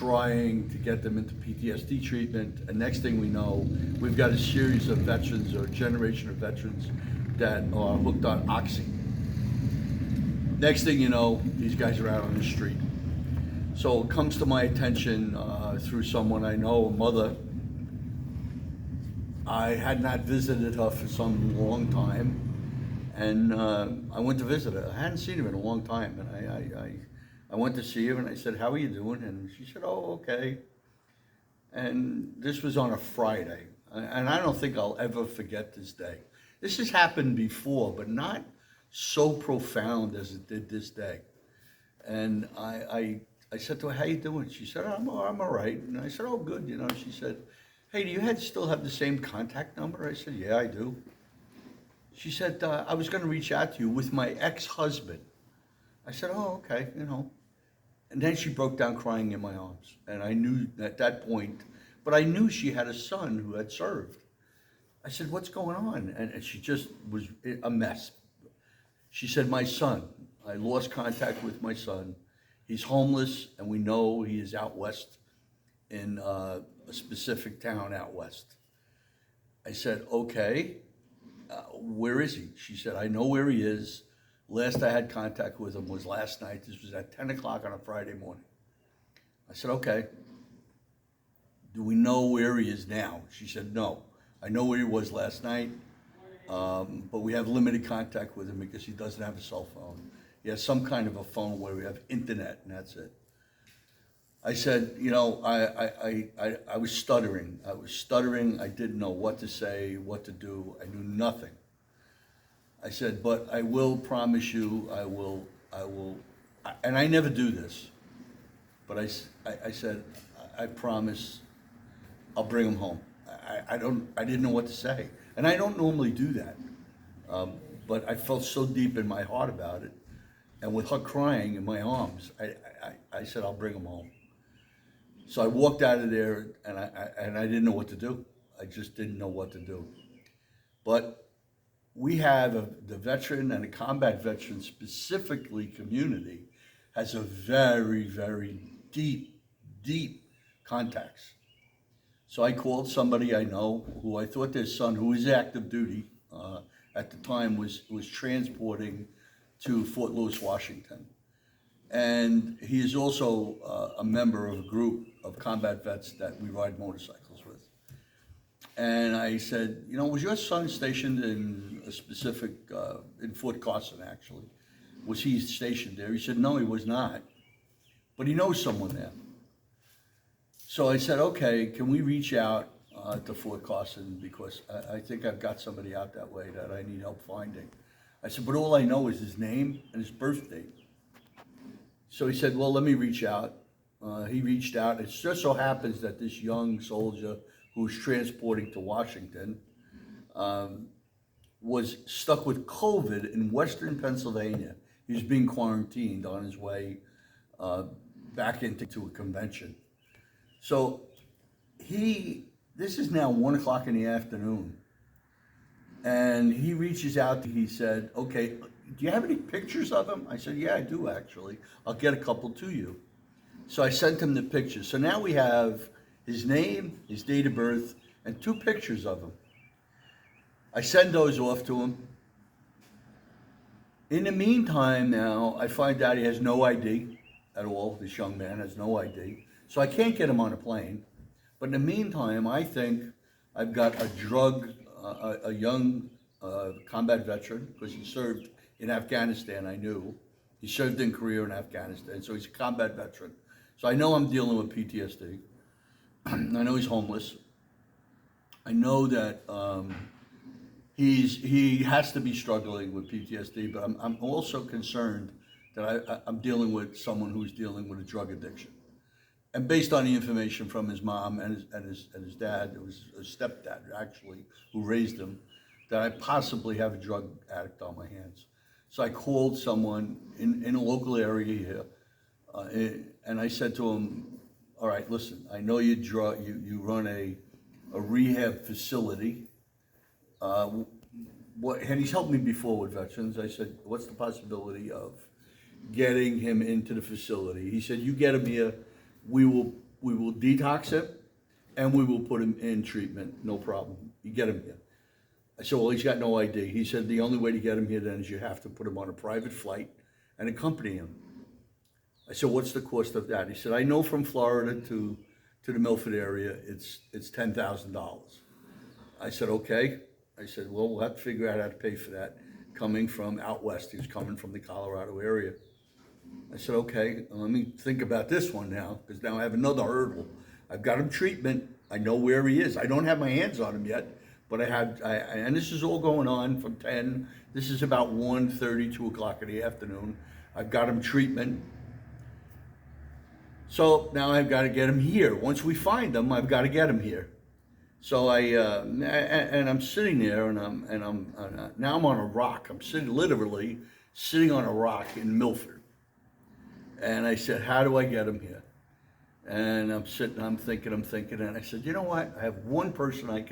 trying to get them into PTSD treatment. And next thing we know, we've got a series of veterans or a generation of veterans that are hooked on Oxy. Next thing you know, these guys are out on the street. So it comes to my attention through someone I know, a mother. I had not visited her for some long time, and I went to visit her. I hadn't seen her in a long time, and I went to see her, and I said, "How are you doing?" And she said, "Oh, okay." And this was on a Friday, and I don't think I'll ever forget this day. This has happened before, but not so profound as it did this day. And I said to her, "How you doing?" She said, I'm all right." And I said, "Oh, good." She said, "Hey, do you still have the same contact number?" I said, "Yeah, I do." She said, "I was going to reach out to you with my ex-husband." I said, "Oh, okay, And then she broke down crying in my arms. And I knew at that point, but I knew she had a son who had served. I said, "What's going on?" And she just was a mess. She said, "My son, I lost contact with my son. He's homeless, and we know he is out west in a specific town out west." I said, "Okay, where is he?" She said, "I know where he is. Last I had contact with him was last night. This was at 10 o'clock on a Friday morning." I said, "Okay, do we know where he is now?" She said, "No, I know where he was last night, but we have limited contact with him because he doesn't have a cell phone. He has some kind of a phone where we have internet, and that's it." I said, I was stuttering. I didn't know what to say, what to do. I knew nothing. I said, "But I will promise you, I will, and I never do this, but I said, I promise I'll bring him home." I didn't know what to say. And I don't normally do that. But I felt so deep in my heart about it. And with her crying in my arms, I said, "I'll bring him home." So I walked out of there, and I didn't know what to do. I just didn't know what to do. But we have the veteran and the combat veteran specifically community has a very, very deep contacts. So I called somebody I know who I thought their son, who is active duty at the time, was transporting to Fort Lewis, Washington. And he is also a member of a group of combat vets that we ride motorcycles with. And I said, "Was your son stationed in a specific, in Fort Carson actually? Was he stationed there?" He said, "No, he was not, but he knows someone there." So I said, "Okay, can we reach out to Fort Carson, because I think I've got somebody out that way that I need help finding." I said, "But all I know is his name and his birth date." So he said, "Well, let me reach out." He reached out. It just so happens that this young soldier who was transporting to Washington was stuck with COVID in Western Pennsylvania. He was being quarantined on his way back into a convention. So this is now 1 o'clock in the afternoon, and he reaches out. He said, "Okay, do you have any pictures of him?" I said, "Yeah, I do actually. I'll get a couple to you." So I sent him the pictures. So now we have his name, his date of birth, and 2 pictures of him. I send those off to him. In the meantime now, I find out he has no ID at all. This young man has no ID. So I can't get him on a plane. But in the meantime, I think I've got a young combat veteran, because he served in Afghanistan, I knew. He served in Korea and Afghanistan, so he's a combat veteran. So I know I'm dealing with PTSD. I know he's homeless. I know that he has to be struggling with PTSD, but I'm also concerned that I'm dealing with someone who's dealing with a drug addiction. And based on the information from his mom and his dad, it was a stepdad actually who raised him, that I possibly have a drug addict on my hands. So I called someone in a local area here, and I said to him, "All right, listen, I know you run a rehab facility. And he's helped me before with veterans." I said, "What's the possibility of getting him into the facility?" He said, "You get him here, we will will detox him, and we will put him in treatment, no problem. You get him here. I said, well, he's got no ID. He said, the only way to get him here then is you have to put him on a private flight and accompany him. I said, what's the cost of that? He said, I know from Florida to the Milford area, it's $10,000. I said, okay. I said, well, we'll have to figure out how to pay for that. Coming from out west, he was coming from the Colorado area. I said, okay, let me think about this one now, because now I have another hurdle. I've got him treatment. I know where he is. I don't have my hands on him yet, but and this is all going on from 10. This is about 1:30, 2 o'clock in the afternoon. I've got him treatment. So now I've got to get him here. Once we find him, I've got to get him here. So and I'm sitting there, and now I'm on a rock. I'm literally sitting on a rock in Milford. And I said, how do I get him here? And I'm sitting, I'm thinking, and I said, you know what? I have one person I can